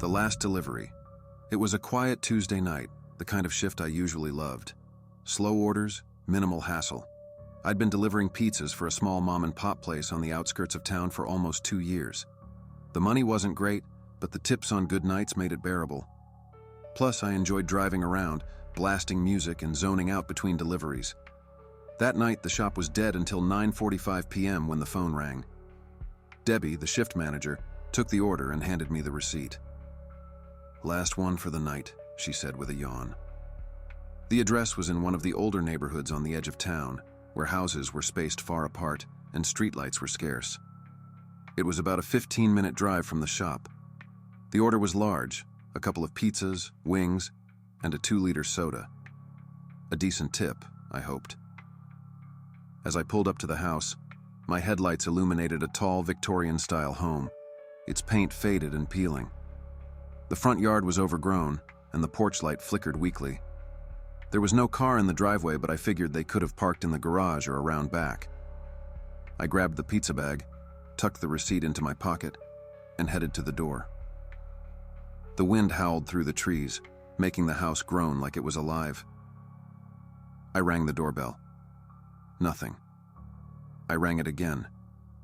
The last delivery. It was a quiet Tuesday night, the kind of shift I usually loved. Slow orders, minimal hassle. I'd been delivering pizzas for a small mom-and-pop place on the outskirts of town for almost 2 years. The money wasn't great, but the tips on good nights made it bearable. Plus, I enjoyed driving around, blasting music and zoning out between deliveries. That night, the shop was dead until 9:45 p.m. when the phone rang. Debbie, the shift manager, took the order and handed me the receipt. "Last one for the night," she said with a yawn. The address was in one of the older neighborhoods on the edge of town, where houses were spaced far apart and streetlights were scarce. It was about a 15-minute drive from the shop. The order was large, a couple of pizzas, wings, and a 2-liter soda. A decent tip, I hoped. As I pulled up to the house, my headlights illuminated a tall Victorian-style home, its paint faded and peeling. The front yard was overgrown, and the porch light flickered weakly. There was no car in the driveway, but I figured they could have parked in the garage or around back. I grabbed the pizza bag, tucked the receipt into my pocket, and headed to the door. The wind howled through the trees, making the house groan like it was alive. I rang the doorbell. Nothing. I rang it again,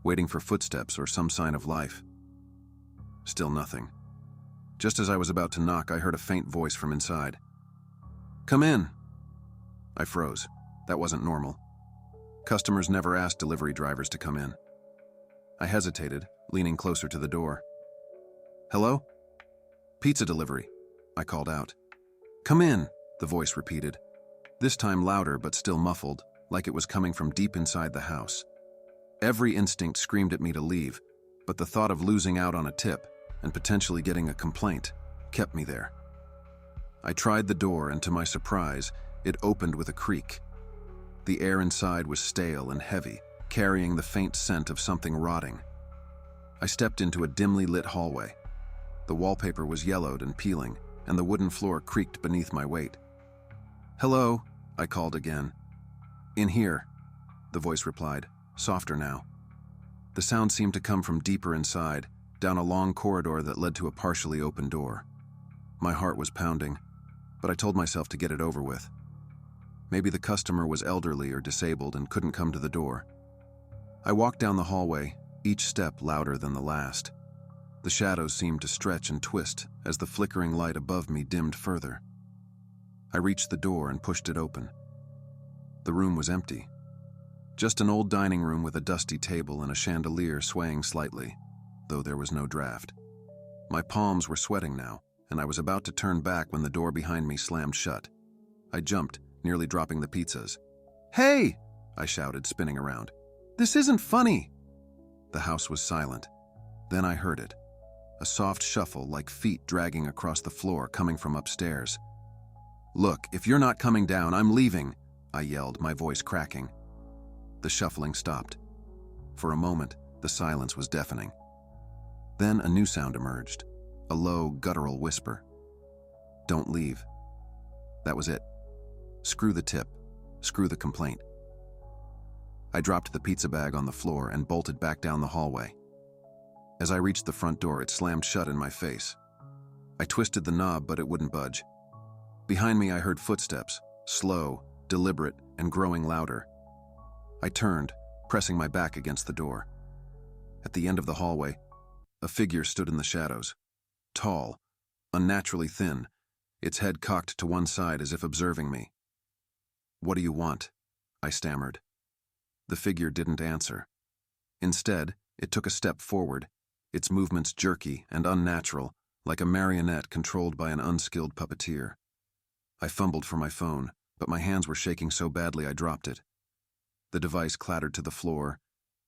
waiting for footsteps or some sign of life. Still nothing. Just as I was about to knock, I heard a faint voice from inside. "Come in." I froze. That wasn't normal. Customers never asked delivery drivers to come in. I hesitated, leaning closer to the door. "Hello?" "Pizza delivery," I called out. "Come in," the voice repeated, this time louder but still muffled, like it was coming from deep inside the house. Every instinct screamed at me to leave, but the thought of losing out on a tip and potentially getting a complaint kept me there. I tried the door, and to my surprise, it opened with a creak. The air inside was stale and heavy, carrying the faint scent of something rotting. I stepped into a dimly lit hallway. The wallpaper was yellowed and peeling, and the wooden floor creaked beneath my weight. "Hello," I called again. "In here," the voice replied, softer now. The sound seemed to come from deeper inside, down a long corridor that led to a partially open door. My heart was pounding, but I told myself to get it over with. Maybe the customer was elderly or disabled and couldn't come to the door. I walked down the hallway, each step louder than the last. The shadows seemed to stretch and twist as the flickering light above me dimmed further. I reached the door and pushed it open. The room was empty. Just an old dining room with a dusty table and a chandelier swaying slightly, though there was no draft. My palms were sweating now, and I was about to turn back when the door behind me slammed shut. I jumped, nearly dropping the pizzas. "Hey!" I shouted, spinning around. "This isn't funny!" The house was silent. Then I heard it. A soft shuffle like feet dragging across the floor coming from upstairs. "Look, if you're not coming down, I'm leaving," I yelled, my voice cracking. The shuffling stopped. For a moment, the silence was deafening. Then a new sound emerged, a low, guttural whisper. "Don't leave." That was it. Screw the tip. Screw the complaint. I dropped the pizza bag on the floor and bolted back down the hallway. As I reached the front door, it slammed shut in my face. I twisted the knob, but it wouldn't budge. Behind me, I heard footsteps, slow, deliberate, and growing louder. I turned, pressing my back against the door. At the end of the hallway, a figure stood in the shadows. Tall, unnaturally thin, its head cocked to one side as if observing me. "What do you want?" I stammered. The figure didn't answer. Instead, it took a step forward, its movements jerky and unnatural, like a marionette controlled by an unskilled puppeteer. I fumbled for my phone, but my hands were shaking so badly I dropped it. The device clattered to the floor,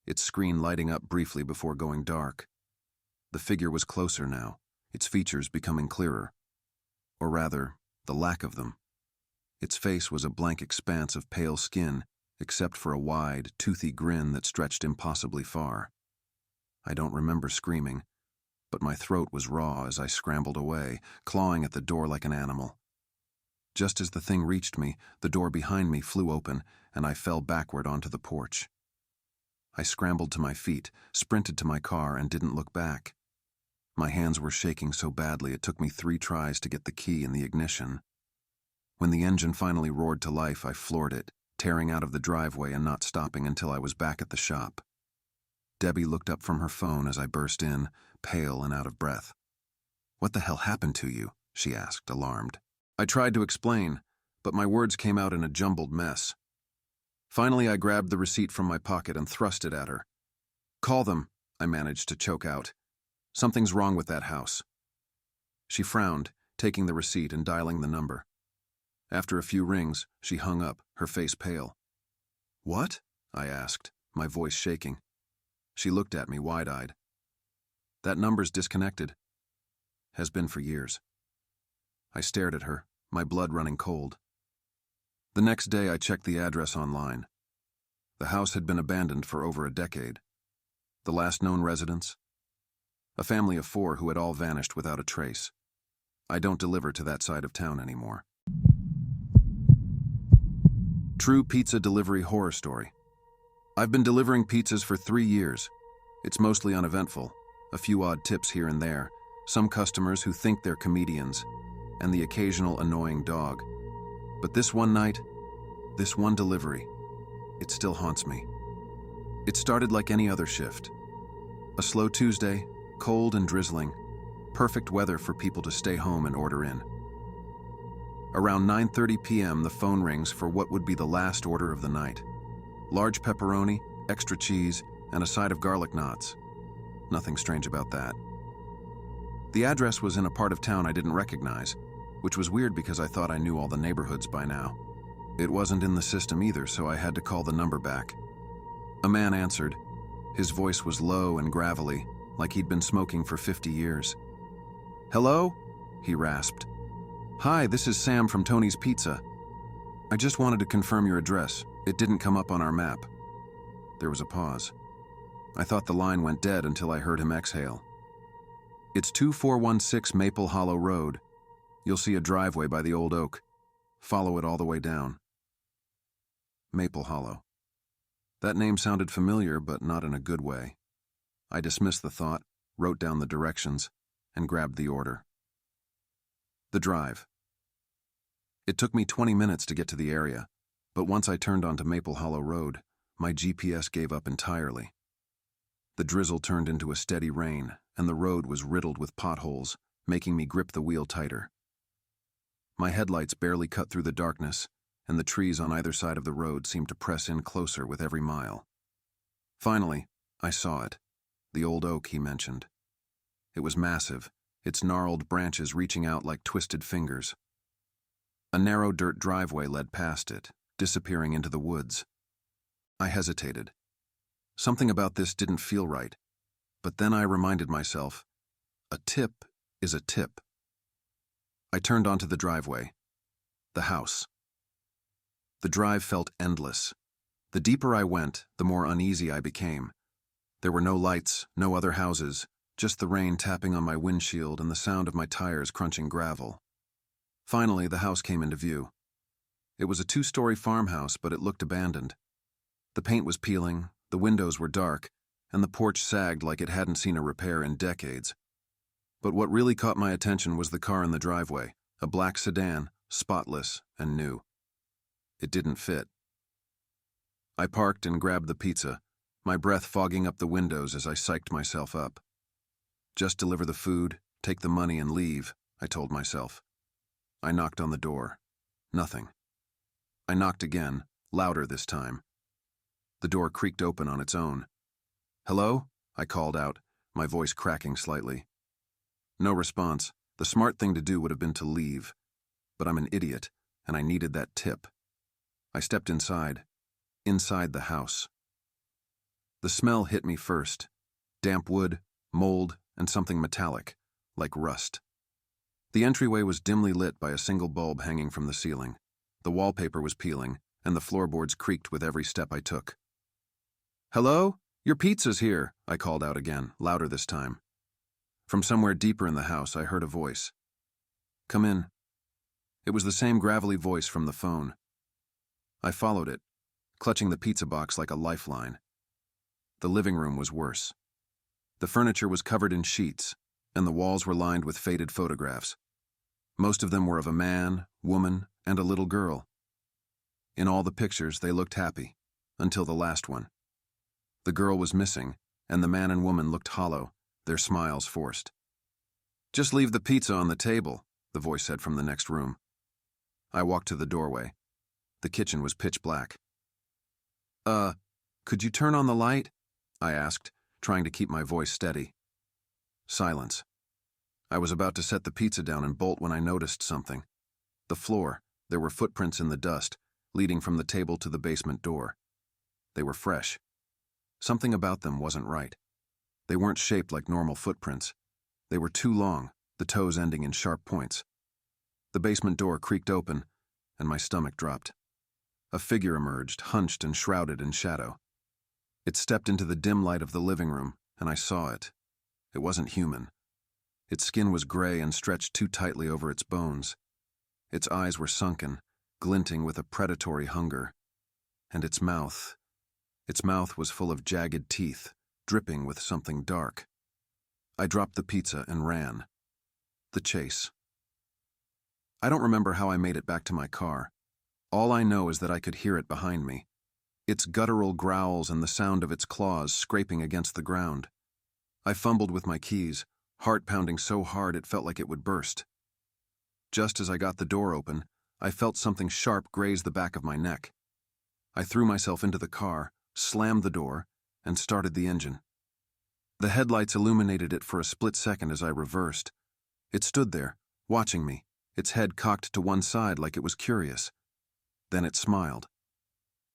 its screen lighting up briefly before going dark. The figure was closer now, its features becoming clearer. Or rather, the lack of them. Its face was a blank expanse of pale skin, except for a wide, toothy grin that stretched impossibly far. I don't remember screaming, but my throat was raw as I scrambled away, clawing at the door like an animal. Just as the thing reached me, the door behind me flew open, and I fell backward onto the porch. I scrambled to my feet, sprinted to my car, and didn't look back. My hands were shaking so badly it took me 3 tries to get the key in the ignition. When the engine finally roared to life, I floored it, tearing out of the driveway and not stopping until I was back at the shop. Debbie looked up from her phone as I burst in, pale and out of breath. "What the hell happened to you?" she asked, alarmed. I tried to explain, but my words came out in a jumbled mess. Finally, I grabbed the receipt from my pocket and thrust it at her. "Call them," I managed to choke out. "Something's wrong with that house." She frowned, taking the receipt and dialing the number. After a few rings, she hung up, her face pale. "What?" I asked, my voice shaking. She looked at me wide-eyed. "That number's disconnected. Has been for years." I stared at her, my blood running cold. The next day I checked the address online. The house had been abandoned for over a decade. The last known residents? A family of 4 who had all vanished without a trace. I don't deliver to that side of town anymore. True pizza delivery horror story. I've been delivering pizzas for 3 years. It's mostly uneventful, a few odd tips here and there, some customers who think they're comedians, and the occasional annoying dog. But this one night, this one delivery, it still haunts me. It started like any other shift. A slow Tuesday, cold and drizzling, perfect weather for people to stay home and order in. Around 9:30 p.m., the phone rings for what would be the last order of the night. Large pepperoni, extra cheese, and a side of garlic knots. Nothing strange about that. The address was in a part of town I didn't recognize, which was weird because I thought I knew all the neighborhoods by now. It wasn't in the system either, so I had to call the number back. A man answered. His voice was low and gravelly, like he'd been smoking for 50 years. "Hello?" he rasped. "Hi, this is Sam from Tony's Pizza. I just wanted to confirm your address. It didn't come up on our map." There was a pause. I thought the line went dead until I heard him exhale. "It's 2416 Maple Hollow Road. You'll see a driveway by the old oak. Follow it all the way down." Maple Hollow. That name sounded familiar, but not in a good way. I dismissed the thought, wrote down the directions, and grabbed the order. The drive. It took me 20 minutes to get to the area, but once I turned onto Maple Hollow Road, my GPS gave up entirely. The drizzle turned into a steady rain, and the road was riddled with potholes, making me grip the wheel tighter. My headlights barely cut through the darkness, and the trees on either side of the road seemed to press in closer with every mile. Finally, I saw it, the old oak he mentioned. It was massive, its gnarled branches reaching out like twisted fingers. A narrow dirt driveway led past it, disappearing into the woods. I hesitated. Something about this didn't feel right, but then I reminded myself, a tip is a tip. I turned onto the driveway. The house. The drive felt endless. The deeper I went, the more uneasy I became. There were no lights, no other houses, just the rain tapping on my windshield and the sound of my tires crunching gravel. Finally, the house came into view. It was a 2-story farmhouse, but it looked abandoned. The paint was peeling, the windows were dark, and the porch sagged like it hadn't seen a repair in decades. But what really caught my attention was the car in the driveway, a black sedan, spotless and new. It didn't fit. I parked and grabbed the pizza, my breath fogging up the windows as I psyched myself up. Just deliver the food, take the money and leave, I told myself. I knocked on the door. Nothing. I knocked again, louder this time. The door creaked open on its own. "Hello?" I called out, my voice cracking slightly. No response. The smart thing to do would have been to leave. But I'm an idiot, and I needed that tip. I stepped inside the house. The smell hit me first. Damp wood, mold, and something metallic, like rust. The entryway was dimly lit by a single bulb hanging from the ceiling. The wallpaper was peeling, and the floorboards creaked with every step I took. "Hello? Your pizza's here," I called out again, louder this time. From somewhere deeper in the house, I heard a voice. "Come in." It was the same gravelly voice from the phone. I followed it, clutching the pizza box like a lifeline. The living room was worse. The furniture was covered in sheets, and the walls were lined with faded photographs. Most of them were of a man, woman, and a little girl. In all the pictures, they looked happy, until the last one. The girl was missing, and the man and woman looked hollow, their smiles forced. "Just leave the pizza on the table," the voice said from the next room. I walked to the doorway. The kitchen was pitch black. Could you turn on the light?" I asked, trying to keep my voice steady. Silence. I was about to set the pizza down and bolt when I noticed something. The floor, there were footprints in the dust, leading from the table to the basement door. They were fresh. Something about them wasn't right. They weren't shaped like normal footprints. They were too long, the toes ending in sharp points. The basement door creaked open, and my stomach dropped. A figure emerged, hunched and shrouded in shadow. It stepped into the dim light of the living room, and I saw it. It wasn't human. Its skin was gray and stretched too tightly over its bones. Its eyes were sunken, glinting with a predatory hunger. And its mouth was full of jagged teeth, dripping with something dark. I dropped the pizza and ran. The chase. I don't remember how I made it back to my car. All I know is that I could hear it behind me. Its guttural growls and the sound of its claws scraping against the ground. I fumbled with my keys, heart pounding so hard it felt like it would burst. Just as I got the door open, I felt something sharp graze the back of my neck. I threw myself into the car, slammed the door, and started the engine. The headlights illuminated it for a split second as I reversed. It stood there, watching me, its head cocked to one side like it was curious. Then it smiled.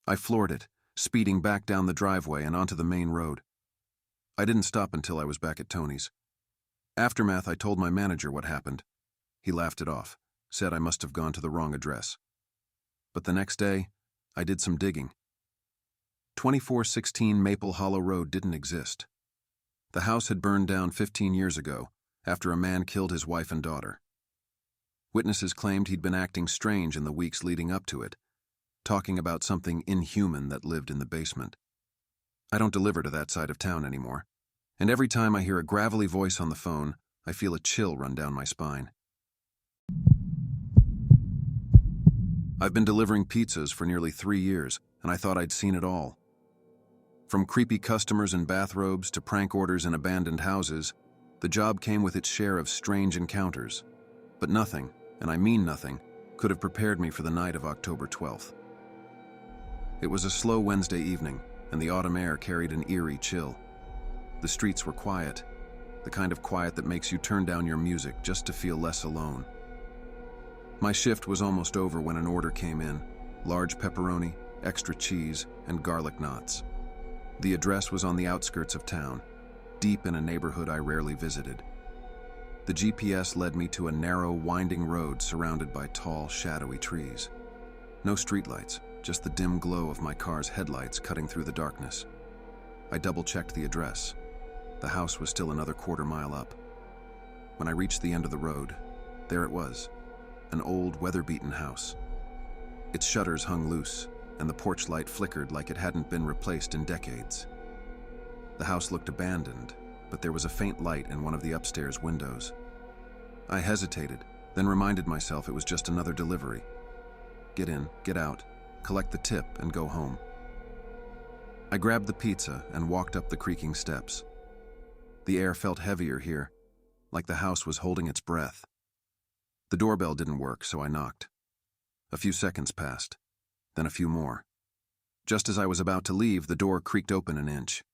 I floored it, speeding back down the driveway and onto the main road. I didn't stop until I was back at Tony's. Aftermath, I told my manager what happened. He laughed it off, said I must have gone to the wrong address. But the next day, I did some digging. 2416 Maple Hollow Road didn't exist. The house had burned down 15 years ago, after a man killed his wife and daughter. Witnesses claimed he'd been acting strange in the weeks leading up to it, talking about something inhuman that lived in the basement. I don't deliver to that side of town anymore, and every time I hear a gravelly voice on the phone, I feel a chill run down my spine. I've been delivering pizzas for nearly 3 years, and I thought I'd seen it all. From creepy customers in bathrobes to prank orders in abandoned houses, the job came with its share of strange encounters. But nothing, and I mean nothing, could have prepared me for the night of October 12th. It was a slow Wednesday evening, and the autumn air carried an eerie chill. The streets were quiet, the kind of quiet that makes you turn down your music just to feel less alone. My shift was almost over when an order came in: large pepperoni, extra cheese, and garlic knots. The address was on the outskirts of town, deep in a neighborhood I rarely visited. The GPS led me to a narrow, winding road surrounded by tall, shadowy trees. No streetlights, just the dim glow of my car's headlights cutting through the darkness. I double-checked the address. The house was still another quarter-mile up. When I reached the end of the road, there it was, an old, weather-beaten house. Its shutters hung loose, and the porch light flickered like it hadn't been replaced in decades. The house looked abandoned, but there was a faint light in one of the upstairs windows. I hesitated, then reminded myself it was just another delivery. Get in, get out, collect the tip, and go home. I grabbed the pizza and walked up the creaking steps. The air felt heavier here, like the house was holding its breath. The doorbell didn't work, so I knocked. A few seconds passed, then a few more. Just as I was about to leave, the door creaked open an inch.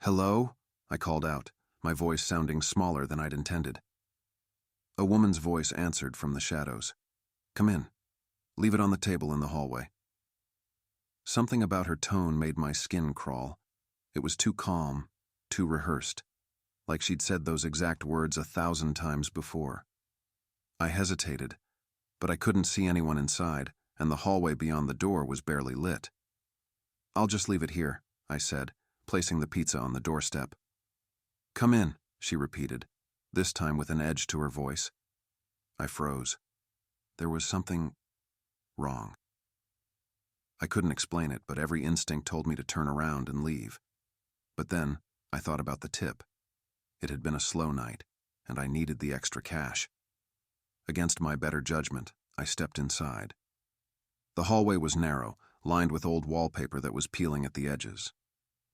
"Hello?" I called out, my voice sounding smaller than I'd intended. A woman's voice answered from the shadows. "Come in. Leave it on the table in the hallway." Something about her tone made my skin crawl. It was too calm, too rehearsed, like she'd said those exact words 1,000 times before. I hesitated, but I couldn't see anyone inside, and the hallway beyond the door was barely lit. "I'll just leave it here," I said, placing the pizza on the doorstep. "Come in," she repeated, this time with an edge to her voice. I froze. There was something wrong. I couldn't explain it, but every instinct told me to turn around and leave. But then I thought about the tip. It had been a slow night. and I needed the extra cash. Against my better judgment, I stepped inside. The hallway was narrow, lined with old wallpaper that was peeling at the edges.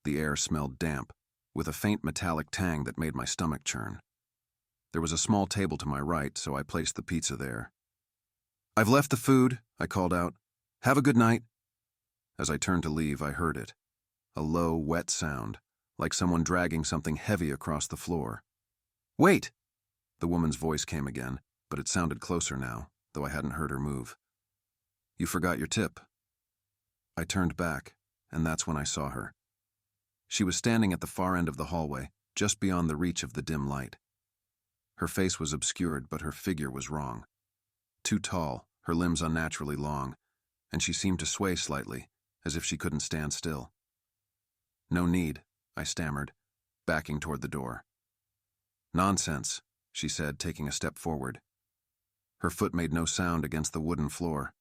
The air smelled damp, with a faint metallic tang that made my stomach churn. There was a small table to my right, so I placed the pizza there. "I've left the food," I called out. "Have a good night." As I turned to leave, I heard it. A low, wet sound, like someone dragging something heavy across the floor. "Wait!" The woman's voice came again, but it sounded closer now, though I hadn't heard her move. "You forgot your tip." I turned back, and that's when I saw her. She was standing at the far end of the hallway, just beyond the reach of the dim light. Her face was obscured, but her figure was wrong. Too tall, her limbs unnaturally long, and she seemed to sway slightly, as if she couldn't stand still. "No need," I stammered, backing toward the door. "Nonsense," she said, taking a step forward. Her foot made no sound against the wooden floor.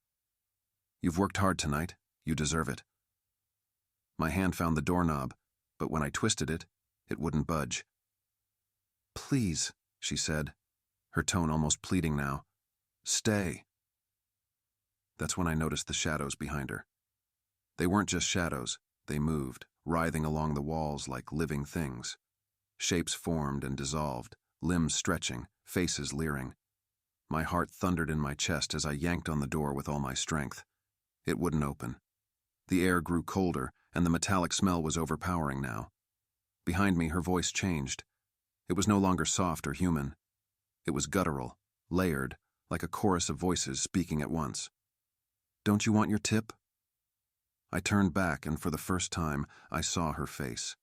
"You've worked hard tonight. You deserve it." My hand found the doorknob, but when I twisted it, it wouldn't budge. "Please," she said, her tone almost pleading now. "Stay." That's when I noticed the shadows behind her. They weren't just shadows, they moved, writhing along the walls like living things. Shapes formed and dissolved, limbs stretching, faces leering. My heart thundered in my chest as I yanked on the door with all my strength. It wouldn't open. The air grew colder, and the metallic smell was overpowering now. Behind me, her voice changed. It was no longer soft or human. It was guttural, layered, like a chorus of voices speaking at once. "Don't you want your tip?" I turned back, and for the first time, I saw her face.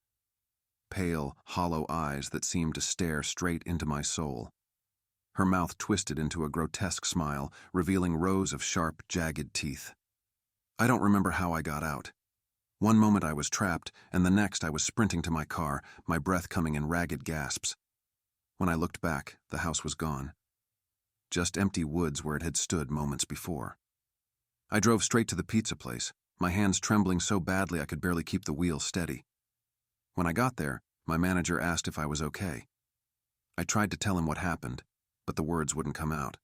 Pale, hollow eyes that seemed to stare straight into my soul. Her mouth twisted into a grotesque smile, revealing rows of sharp, jagged teeth. I don't remember how I got out. One moment I was trapped, and the next I was sprinting to my car, my breath coming in ragged gasps. When I looked back, the house was gone. Just empty woods where it had stood moments before. I drove straight to the pizza place, my hands trembling so badly I could barely keep the wheel steady. When I got there, my manager asked if I was okay. I tried to tell him what happened, but the words wouldn't come out.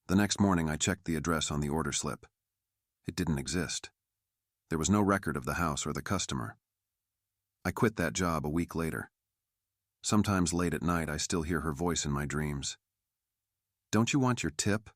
The next morning I checked the address on the order slip. It didn't exist. There was no record of the house or the customer. I quit that job a week later. Sometimes late at night I still hear her voice in my dreams. "Don't you want your tip?"